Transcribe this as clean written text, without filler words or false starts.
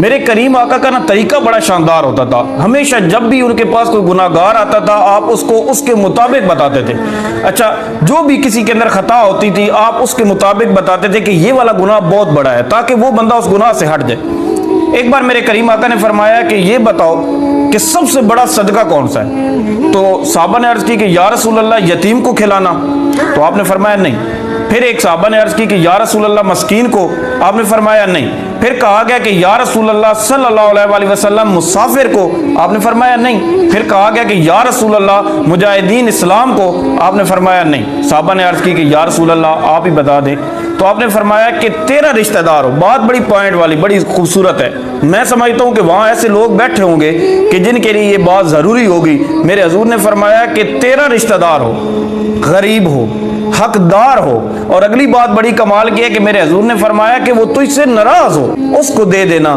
میرے کریم آقا کا نا طریقہ بڑا شاندار ہوتا تھا. ہمیشہ جب بھی ان کے پاس کوئی گناہگار آتا تھا آپ اس کو اس کے مطابق بتاتے تھے. اچھا جو بھی کسی کے اندر خطا ہوتی تھی آپ اس کے مطابق بتاتے تھے کہ یہ والا گناہ بہت بڑا ہے تاکہ وہ بندہ اس گناہ سے ہٹ جائے. ایک بار میرے کریم آقا نے فرمایا کہ یہ بتاؤ کہ سب سے بڑا صدقہ کون سا ہے؟ تو صحابہ نے عرض کی کہ یا رسول اللہ یتیم کو کھلانا. تو آپ نے فرمایا نہیں. پھر ایک صحابہ نے عرض کی کہ یا رسول اللہ مسکین کو. آپ نے فرمایا نہیں. پھر کہا گیا کہ یا رسول اللہ صلی اللہ علیہ وآلہ وسلم مسافر کو. آپ نے فرمایا نہیں. پھر کہا گیا کہ یا رسول اللہ مجاہدین اسلام کو. آپ نے فرمایا نہیں. صحابہ نے عرض کی کہ یا رسول اللہ آپ ہی بتا دیں. تو آپ نے فرمایا کہ تیرا رشتہ دار ہو. بات بڑی پوائنٹ والی بڑی خوبصورت ہے. میں سمجھتا ہوں کہ وہاں ایسے لوگ بیٹھے ہوں گے کہ جن کے لیے یہ بات ضروری ہوگی. میرے حضور نے فرمایا کہ تیرا رشتہ دار ہو, غریب ہو, حقدار ہو, اور اگلی بات بڑی کمال کی ہے کہ میرے حضور نے فرمایا کہ وہ تجھ سے ناراض ہو, اس کو دے دینا.